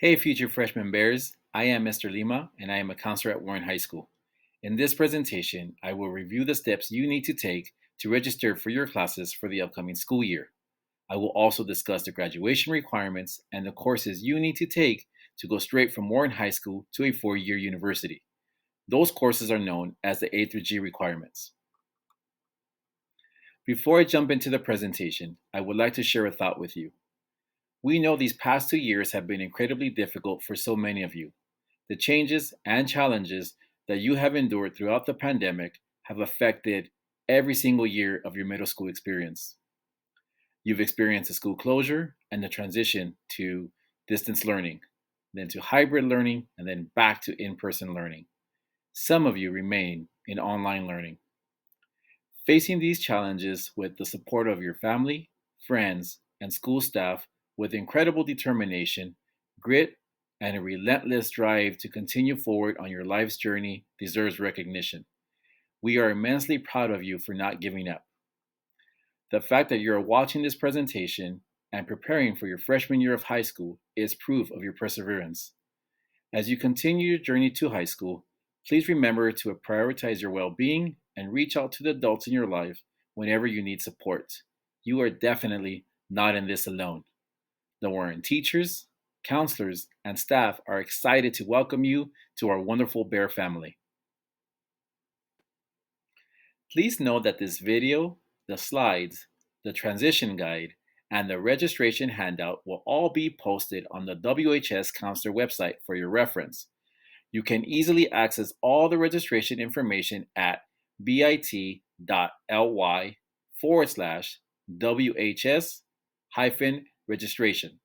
Hey, future freshman bears. I am Mr. Lima, and I am a counselor at Warren High School. In this presentation, I will review the steps you need to take to register for your classes for the upcoming school year. I will also discuss the graduation requirements and the courses you need to take to go straight from Warren High School to a four-year university. Those courses are known as the A through G requirements. Before I jump into the presentation, I would like to share a thought with you. We know these past 2 years have been incredibly difficult for so many of you. The changes and challenges that you have endured throughout the pandemic have affected every single year of your middle school experience. You've experienced the school closure and the transition to distance learning, then to hybrid learning, and then back to in person learning. Some of you remain in online learning. Facing these challenges with the support of your family, friends, and school staff with incredible determination, grit, and a relentless drive to continue forward on your life's journey deserves recognition. We are immensely proud of you for not giving up. The fact that you are watching this presentation and preparing for your freshman year of high school is proof of your perseverance. As you continue your journey to high school, please remember to prioritize your well being and reach out to the adults in your life whenever you need support. You are definitely not in this alone. The Warren teachers, counselors, and staff are excited to welcome you to our wonderful Bear family. Please note that this video, the slides, the transition guide, and the registration handout will all be posted on the WHS Counselor website for your reference. You can easily access all the registration information at bit.ly/WHS-registration.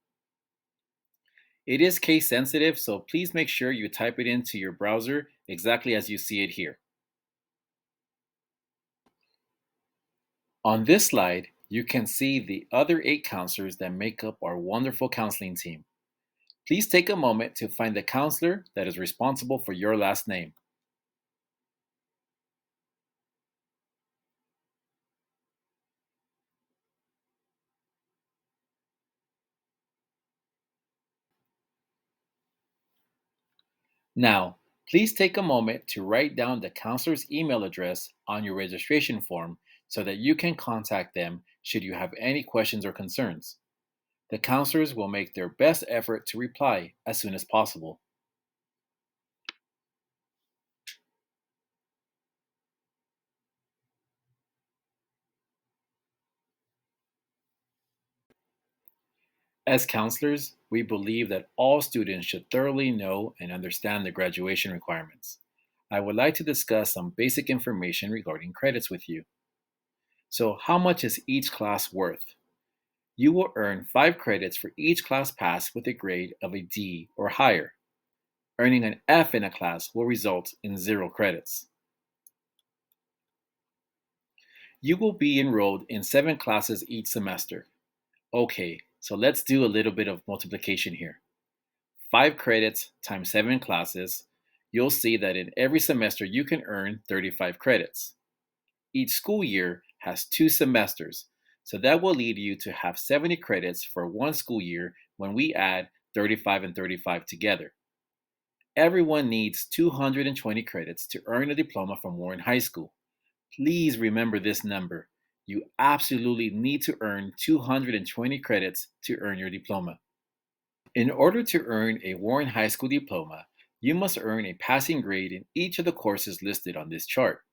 It is case sensitive, so please make sure you type it into your browser exactly as you see it here. On this slide, you can see the other 8 counselors that make up our wonderful counseling team. Please take a moment to find the counselor that is responsible for your last name. Now, please take a moment to write down the counselor's email address on your registration form so that you can contact them should you have any questions or concerns. The counselors will make their best effort to reply as soon as possible. As counselors, we believe that all students should thoroughly know and understand the graduation requirements. I would like to discuss some basic information regarding credits with you. So, how much is each class worth? You will earn 5 credits for each class pass with a grade of a D or higher. Earning an F in a class will result in 0 credits. You will be enrolled in 7 classes each semester. Okay, so let's do a little bit of multiplication here. 5 credits times 7 classes, you'll see that in every semester you can earn 35 credits. Each school year has 2 semesters, so that will lead you to have 70 credits for one school year when we add 35 and 35 together. Everyone needs 220 credits to earn a diploma from Warren High School. Please remember this number. You absolutely need to earn 220 credits to earn your diploma. In order to earn a Warren High School diploma, you must earn a passing grade in each of the courses listed on this chart.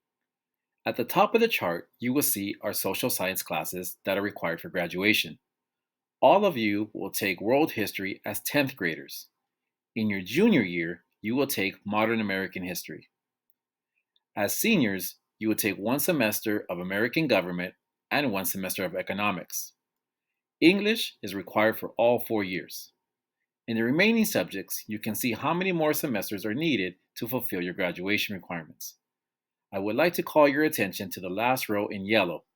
At the top of the chart, you will see our social science classes that are required for graduation. All of you will take world history as 10th graders. In your junior year, you will take modern American history. As seniors, you will take one semester of American government and one semester of economics. English is required for all 4 years. In the remaining subjects, you can see how many more semesters are needed to fulfill your graduation requirements. I would like to call your attention to the last row in yellow.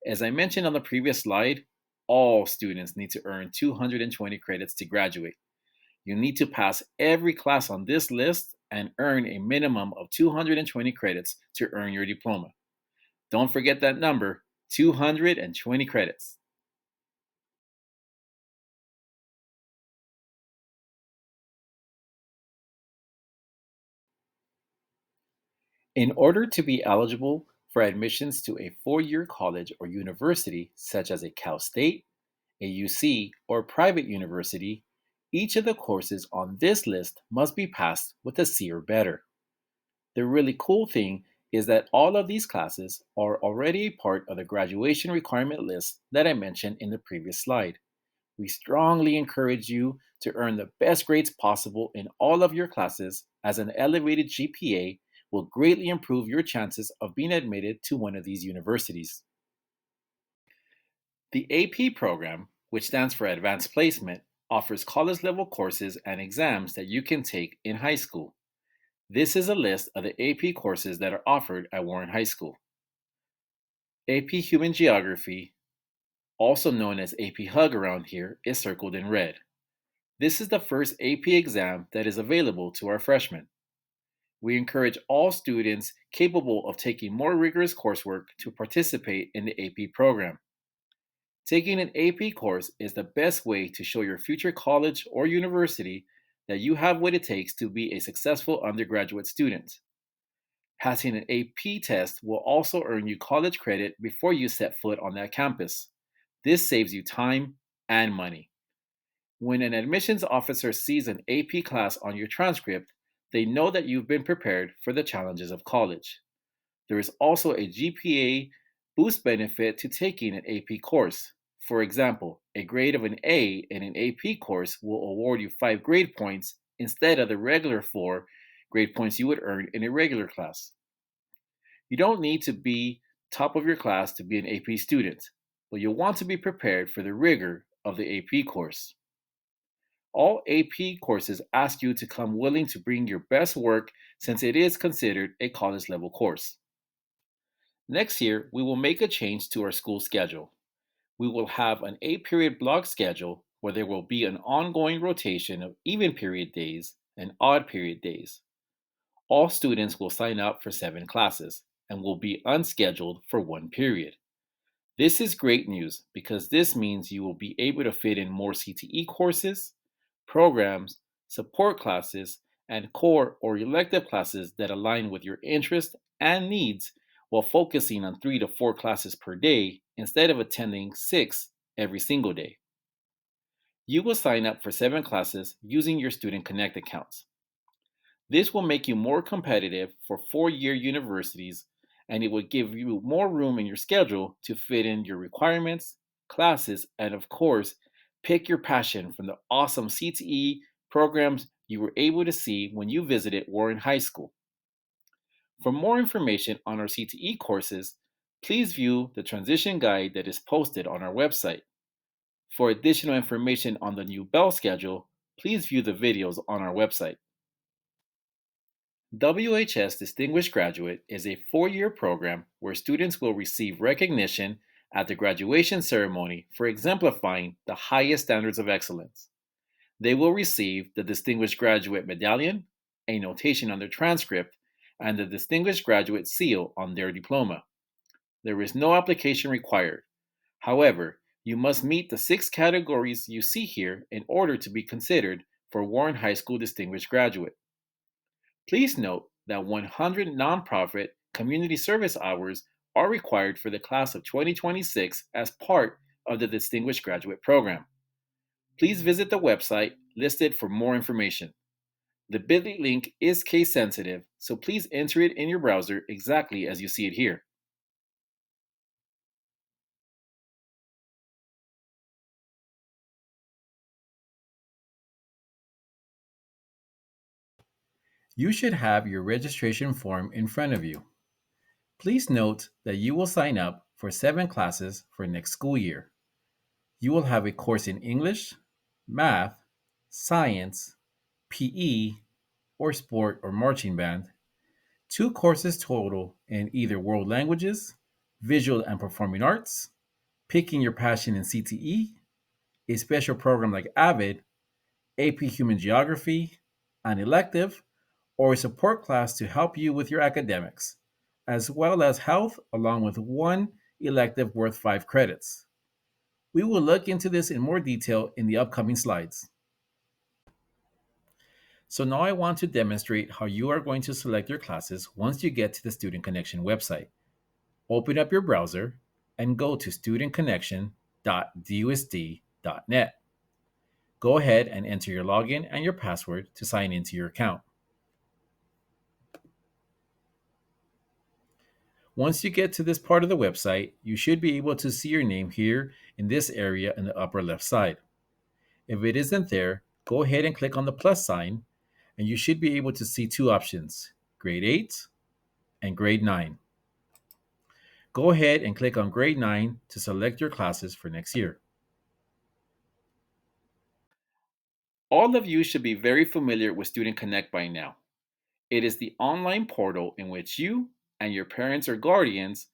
As I mentioned on the previous slide, all students need to earn 220 credits to graduate. You need to pass every class on this list and earn a minimum of 220 credits to earn your diploma. Don't forget that number, 220 credits. In order to be eligible for admissions to a 4 year college or university, such as a Cal State, a UC, or private university, each of the courses on this list must be passed with a C or better. The really cool thing is that all of these classes are already a part of the graduation requirement list that I mentioned in the previous slide. We strongly encourage you to earn the best grades possible in all of your classes, as an elevated GPA will greatly improve your chances of being admitted to one of these universities. The AP program, which stands for Advanced Placement, offers college level courses and exams that you can take in high school. This is a list of the AP courses that are offered at Warren High School. AP Human Geography, also known as AP Hug around here, is circled in red. This is the first AP exam that is available to our freshmen. We encourage all students capable of taking more rigorous coursework to participate in the AP program. Taking an AP course is the best way to show your future college or university that you have what it takes to be a successful undergraduate student. Passing an AP test will also earn you college credit before you set foot on that campus. This saves you time and money. When an admissions officer sees an AP class on your transcript, they know that you've been prepared for the challenges of college. There is also a GPA boost benefit to taking an AP course. For example, a grade of an A in an AP course will award you 5 grade points instead of the regular 4 grade points you would earn in a regular class. You don't need to be top of your class to be an AP student, but you'll want to be prepared for the rigor of the AP course. All AP courses ask you to come willing to bring your best work, since it is considered a college level course. Next year, we will make a change to our school schedule. We will have an 8 period block schedule where there will be an ongoing rotation of even period days and odd period days. All students will sign up for 7 classes and will be unscheduled for 1 period. This is great news because this means you will be able to fit in more CTE courses, programs, support classes, and core or elective classes that align with your interests and needs, while focusing on 3 to 4 classes per day instead of attending 6 every single day. You will sign up for 7 classes using your Student Connect accounts. This will make you more competitive for 4 year universities, and it will give you more room in your schedule to fit in your requirements, classes, and of course, pick your passion from the awesome CTE programs you were able to see when you visited Warren High School. For more information on our CTE courses, please view the transition guide that is posted on our website. For additional information on the new Bell schedule, please view the videos on our website. WHS Distinguished Graduate is a 4 year program where students will receive recognition at the graduation ceremony for exemplifying the highest standards of excellence. They will receive the Distinguished Graduate Medallion, a notation on their transcript, and the Distinguished Graduate Seal on their diploma. There is no application required. However, you must meet the 6 categories you see here in order to be considered for Warren High School Distinguished Graduate. Please note that 100 nonprofit community service hours are required for the class of 2026 as part of the Distinguished Graduate Program. Please visit the website listed for more information. The bit.ly link is case sensitive, so please enter it in your browser exactly as you see it here. You should have your registration form in front of you. Please note that you will sign up for 7 classes for next school year. You will have a course in English, math, science, PE, or sport or marching band, 2 courses total in either world languages, visual and performing arts, picking your passion in CTE, a special program like AVID, AP Human Geography, an elective, or a support class to help you with your academics, as well as health, along with one elective worth 5 credits. We will look into this in more detail in the upcoming slides. So now I want to demonstrate how you are going to select your classes once you get to the Student Connection website. Open up your browser and go to studentconnection.dusd.net. Go ahead and enter your login and your password to sign into your account. Once you get to this part of the website, you should be able to see your name here in this area in the upper left side. If it isn't there, go ahead and click on the plus sign, and you should be able to see two options, grade 8 and grade 9. Go ahead and click on grade 9 to select your classes for next year. All of you should be very familiar with Student Connect by now. It is the online portal in which you and your parents or guardians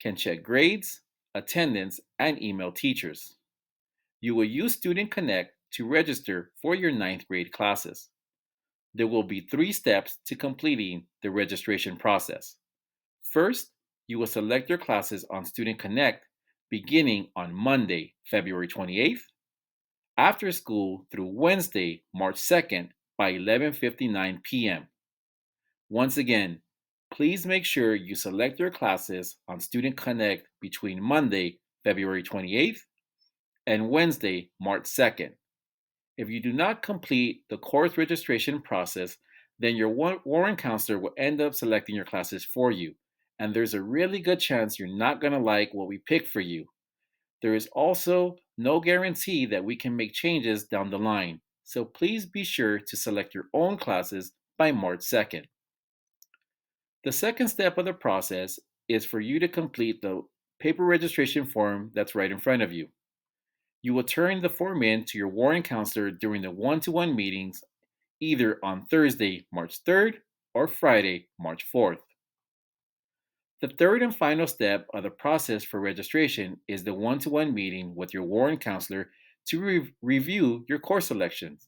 can check grades, attendance, and email teachers. You will use Student Connect to register for your ninth grade classes. There will be 3 steps to completing the registration process. First, you will select your classes on Student Connect beginning on Monday, February 28th, after school through Wednesday, March 2nd by 11:59 p.m. Once again, please make sure you select your classes on Student Connect between Monday, February 28th and Wednesday, March 2nd. If you do not complete the course registration process, then your warrant counselor will end up selecting your classes for you, and there's a really good chance you're not going to like what we pick for you. There is also no guarantee that we can make changes down the line, so please be sure to select your own classes by March 2nd. The second step of the process is for you to complete the paper registration form that's right in front of you. You will turn the form in to your warrant counselor during the one-to-one meetings either on Thursday, March 3rd or Friday, March 4th. The third and final step of the process for registration is the one-to-one meeting with your warrant counselor to review your course selections.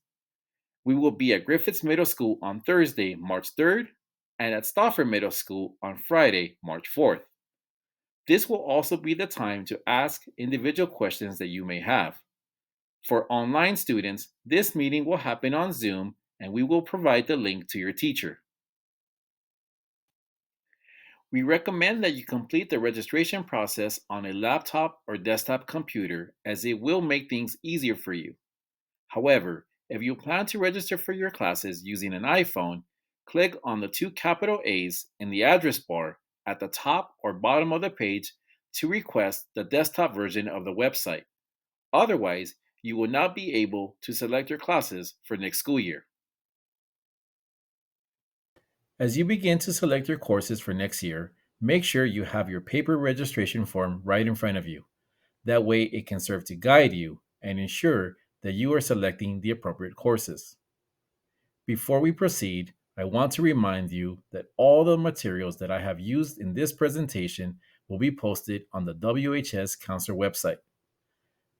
We will be at Griffiths Middle School on Thursday, March 3rd, and at Stauffer Middle School on Friday, March 4th. This will also be the time to ask individual questions that you may have. For online students, this meeting will happen on Zoom and we will provide the link to your teacher. We recommend that you complete the registration process on a laptop or desktop computer as it will make things easier for you. However, if you plan to register for your classes using an iPhone, click on the 2 A's in the address bar at the top or bottom of the page to request the desktop version of the website. Otherwise, you will not be able to select your classes for next school year. As you begin to select your courses for next year, make sure you have your paper registration form right in front of you. That way, it can serve to guide you and ensure that you are selecting the appropriate courses. Before we proceed, I want to remind you that all the materials that I have used in this presentation will be posted on the WHS Counselor website.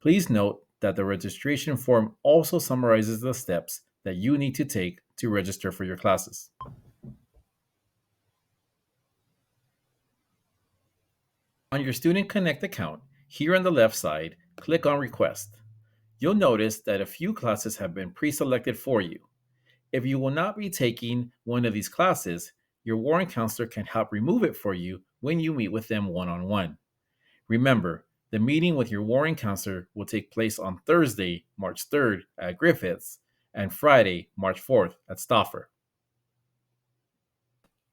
Please note that the registration form also summarizes the steps that you need to take to register for your classes. On your Student Connect account, here on the left side, click on Request. You'll notice that a few classes have been pre-selected for you. If you will not be taking one of these classes, your warrant counselor can help remove it for you when you meet with them one-on-one. Remember, the meeting with your warrant counselor will take place on Thursday, March 3rd at Griffiths and Friday, March 4th at Stauffer.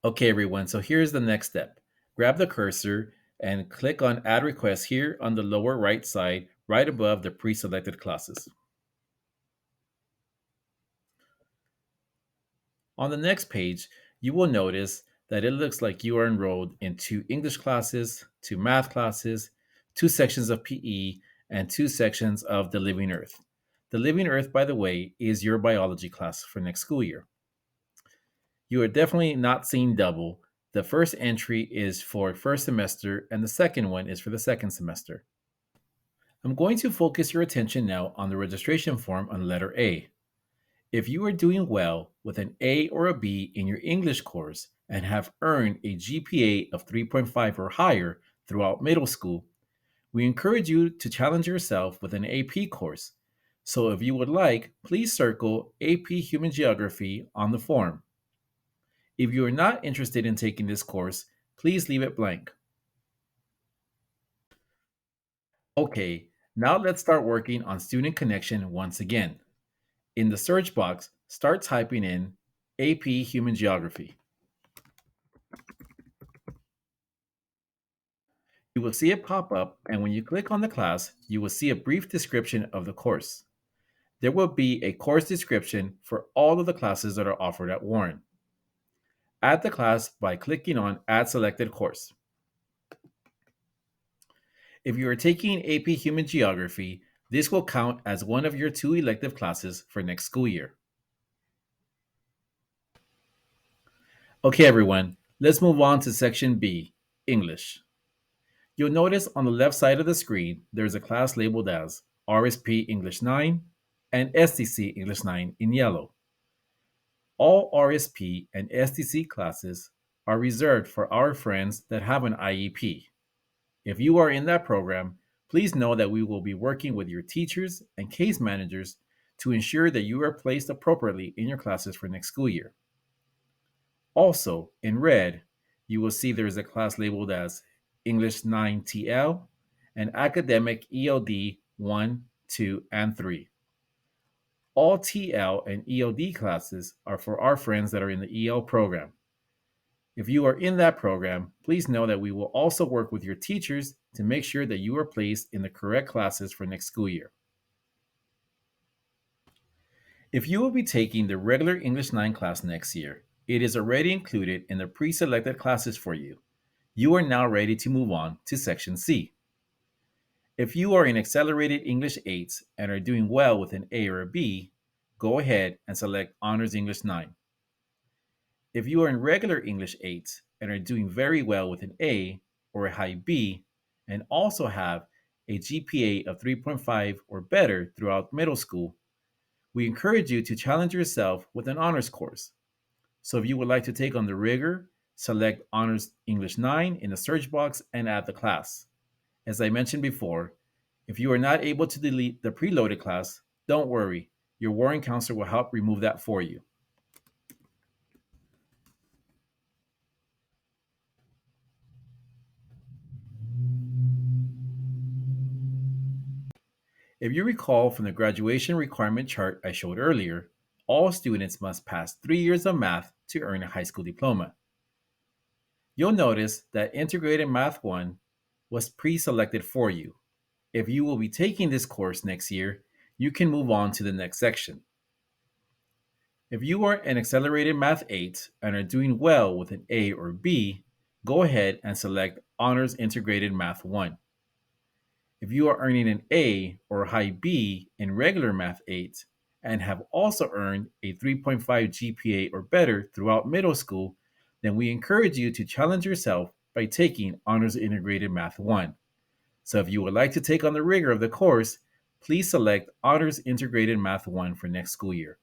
Okay, everyone, so here's the next step. Grab the cursor and click on Add Request here on the lower right side, right above the pre-selected classes. On the next page, you will notice that it looks like you are enrolled in 2 English classes, 2 math classes, 2 sections of PE, and 2 sections of the Living Earth. The Living Earth, by the way, is your biology class for next school year. You are definitely not seeing double. The first entry is for first semester, and the second one is for the second semester. I'm going to focus your attention now on the registration form on letter A. If you are doing well with an A or a B in your English course and have earned a GPA of 3.5 or higher throughout middle school, we encourage you to challenge yourself with an AP course. So if you would like, please circle AP Human Geography on the form. If you are not interested in taking this course, please leave it blank. Okay, now let's start working on student connection once again. In the search box, start typing in AP Human Geography. You will see it pop up, and when you click on the class, you will see a brief description of the course. There will be a course description for all of the classes that are offered at Warren. Add the class by clicking on Add Selected Course. If you are taking AP Human Geography, this will count as one of your two elective classes for next school year. Okay, everyone, let's move on to Section B, English. You'll notice on the left side of the screen, there's a class labeled as RSP English 9 and STC English 9 in yellow. All RSP and STC classes are reserved for our friends that have an IEP. If you are in that program, please know that we will be working with your teachers and case managers to ensure that you are placed appropriately in your classes for next school year. Also, in red, you will see there is a class labeled as English 9 TL and Academic ELD 1, 2, and 3. All TL and ELD classes are for our friends that are in the EL program. If you are in that program, please know that we will also work with your teachers to make sure that you are placed in the correct classes for next school year. If you will be taking the regular English 9 class next year, it is already included in the pre-selected classes for you. You are now ready to move on to Section C. If you are in Accelerated English 8 and are doing well with an A or a B, go ahead and select Honors English 9. If you are in regular English 8 and are doing very well with an A or a high B and also have a GPA of 3.5 or better throughout middle school, we encourage you to challenge yourself with an honors course. So if you would like to take on the rigor, select Honors English 9 in the search box and add the class. As I mentioned before, if you are not able to delete the preloaded class, don't worry. Your Warren counselor will help remove that for you. If you recall from the graduation requirement chart I showed earlier, all students must pass 3 years of math to earn a high school diploma. You'll notice that Integrated Math 1 was pre-selected for you. If you will be taking this course next year, you can move on to the next section. If you are in Accelerated Math 8 and are doing well with an A or B, go ahead and select Honors Integrated Math 1. If you are earning an A or high B in regular Math 8 and have also earned a 3.5 GPA or better throughout middle school, then we encourage you to challenge yourself by taking Honors Integrated Math 1. So if you would like to take on the rigor of the course, please select Honors Integrated Math 1 for next school year.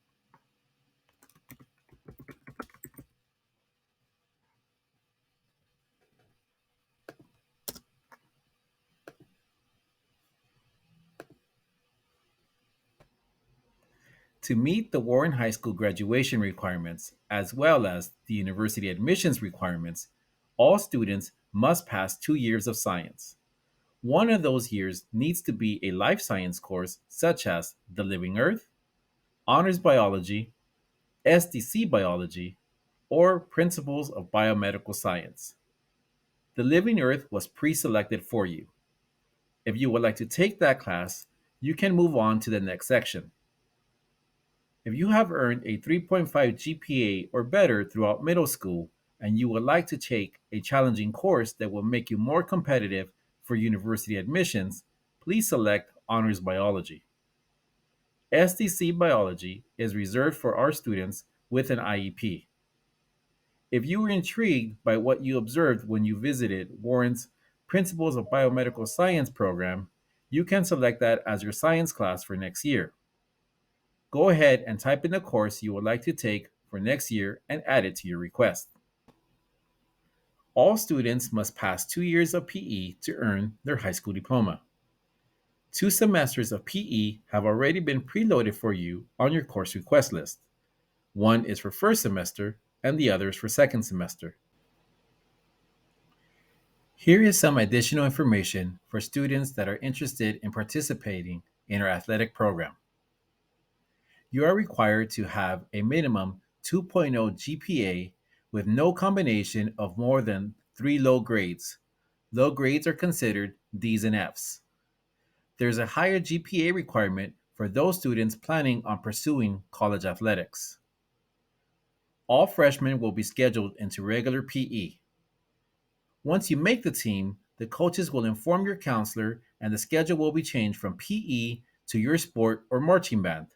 To meet the Warren High School graduation requirements as well as the university admissions requirements, all students must pass 2 years of science. One of those years needs to be a life science course such as The Living Earth, Honors Biology, SDC Biology, or Principles of Biomedical Science. The Living Earth was pre-selected for you. If you would like to take that class, you can move on to the next section. If you have earned a 3.5 GPA or better throughout middle school and you would like to take a challenging course that will make you more competitive for university admissions, please select Honors Biology. SDC Biology is reserved for our students with an IEP. If you were intrigued by what you observed when you visited Warren's Principles of Biomedical Science program, you can select that as your science class for next year. Go ahead and type in the course you would like to take for next year and add it to your request. All students must pass 2 years of PE to earn their high school diploma. 2 semesters of PE have already been preloaded for you on your course request list. One is for first semester and the other is for second semester. Here is some additional information for students that are interested in participating in our athletic program. You are required to have a minimum 2.0 GPA with no combination of more than 3 low grades. Low grades are considered D's and F's. There's a higher GPA requirement for those students planning on pursuing college athletics. All freshmen will be scheduled into regular PE. Once you make the team, the coaches will inform your counselor and the schedule will be changed from PE to your sport or marching band.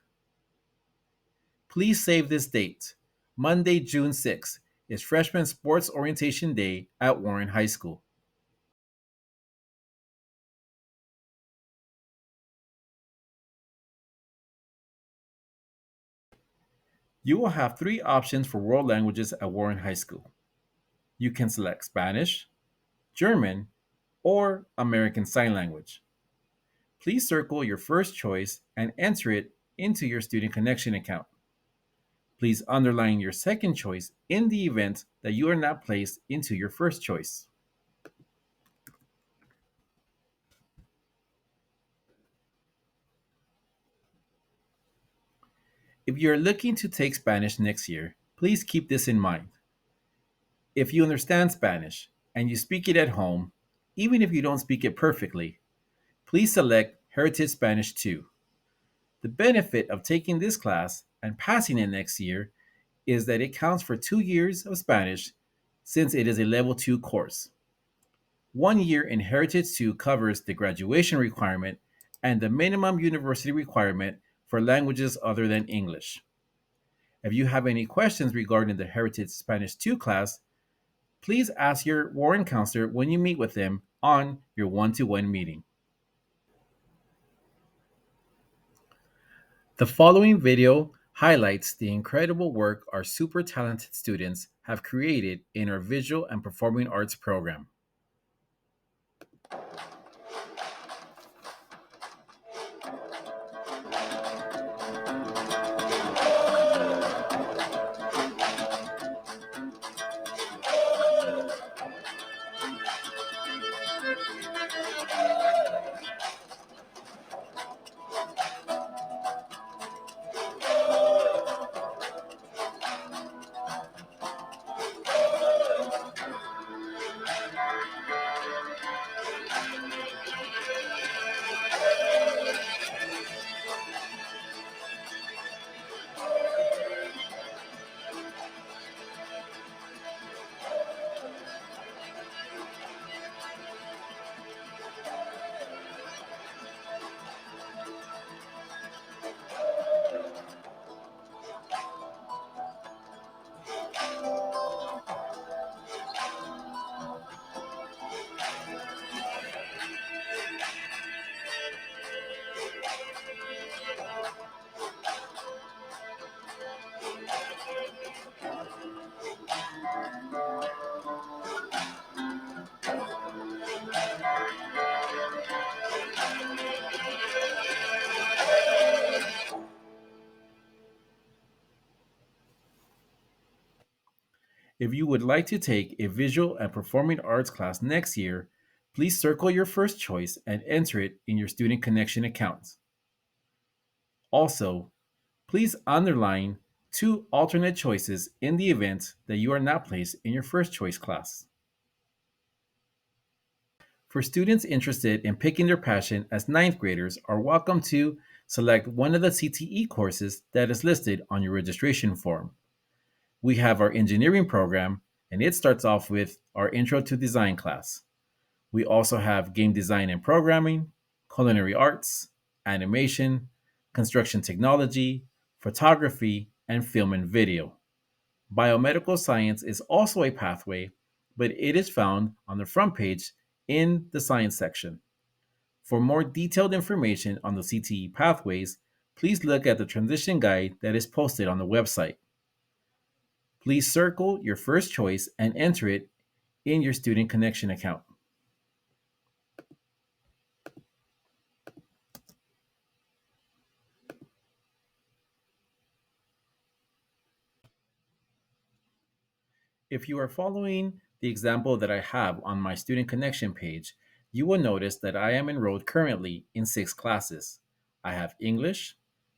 Please save this date. Monday, June 6th is Freshman Sports Orientation Day at Warren High School. You will have 3 options for world languages at Warren High School. You can select Spanish, German, or American Sign Language. Please circle your first choice and enter it into your Student Connection account. Please underline your second choice in the event that you are not placed into your first choice. If you are looking to take Spanish next year, please keep this in mind. If you understand Spanish and you speak it at home, even if you don't speak it perfectly, please select Heritage Spanish 2. The benefit of taking this class and passing it next year is that it counts for 2 years of Spanish since it is a level 2 course. 1 year in Heritage 2 covers the graduation requirement and the minimum university requirement for languages other than English. If you have any questions regarding the Heritage Spanish 2 class, please ask your Warren counselor when you meet with them on your one-to-one meeting. The following video highlights the incredible work our super talented students have created in our visual and performing arts program. If you would like to take a visual and performing arts class next year, please circle your first choice and enter it in your Student Connection account. Also, please underline 2 alternate choices in the event that you are not placed in your first choice class. For students interested in picking their passion as ninth graders are welcome to select one of the CTE courses that is listed on your registration form. We have our engineering program, and it starts off with our Intro to Design class. We also have game design and programming, culinary arts, animation, construction technology, photography, and film and video. Biomedical science is also a pathway, but it is found on the front page in the science section. For more detailed information on the CTE pathways, please look at the transition guide that is posted on the website. Please circle your first choice and enter it in your Student Connection account. If you are following the example that I have on my student connection page, you will notice that I am enrolled currently in 6 classes. I have English,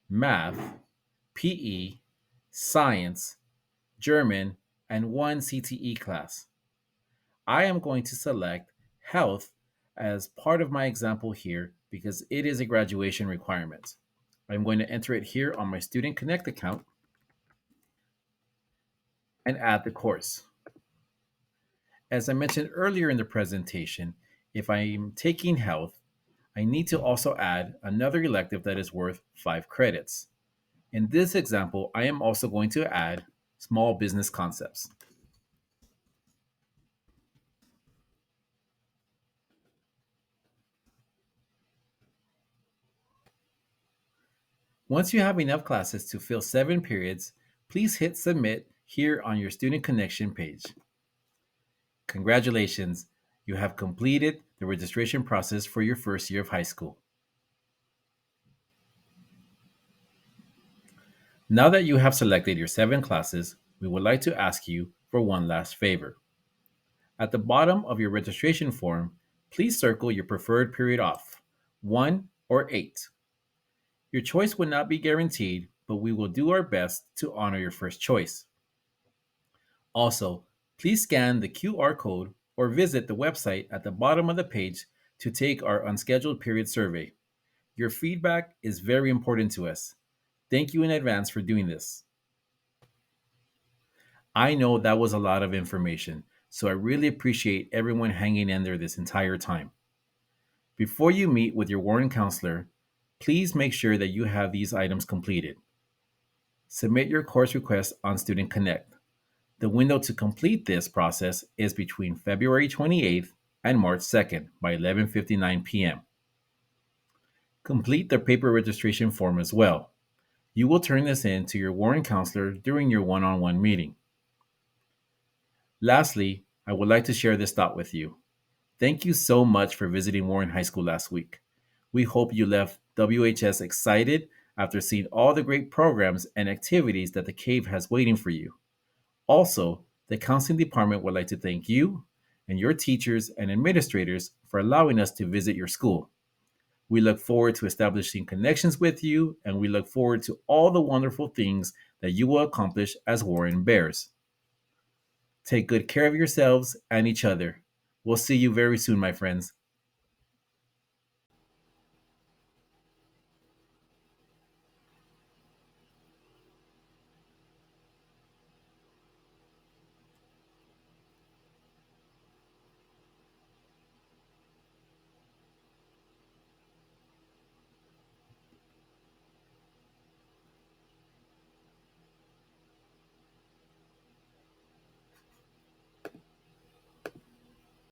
Math, PE, Science, German, and one CTE class. I am going to select Health as part of my example here because it is a graduation requirement. I'm going to enter it here on my Student Connect account and add the course. As I mentioned earlier in the presentation, if I'm taking health, I need to also add another elective that is worth 5 credits. In this example, I am also going to add small business concepts. Once you have enough classes to fill 7 periods, please hit submit here on your Student Connection page. Congratulations, you have completed the registration process for your first year of high school. Now that you have selected your 7 classes, we would like to ask you for one last favor. At the bottom of your registration form, please circle your preferred period off, 1 or 8. Your choice will not be guaranteed, but we will do our best to honor your first choice. Also, please scan the QR code or visit the website at the bottom of the page to take our unscheduled period survey. Your feedback is very important to us. Thank you in advance for doing this. I know that was a lot of information, so I really appreciate everyone hanging in there this entire time. Before you meet with your warrant counselor, please make sure that you have these items completed. Submit your course request on Student Connect. The window to complete this process is between February 28th and March 2nd by 11:59 p.m. Complete the paper registration form as well. You will turn this in to your warrant counselor during your one-on-one meeting. Lastly, I would like to share this thought with you. Thank you so much for visiting Warren High School last week. We hope you left WHS excited after seeing all the great programs and activities that the cave has waiting for you. Also, the counseling department would like to thank you and your teachers and administrators for allowing us to visit your school. We look forward to establishing connections with you, and we look forward to all the wonderful things that you will accomplish as Warren Bears. Take good care of yourselves and each other. We'll see you very soon, my friends.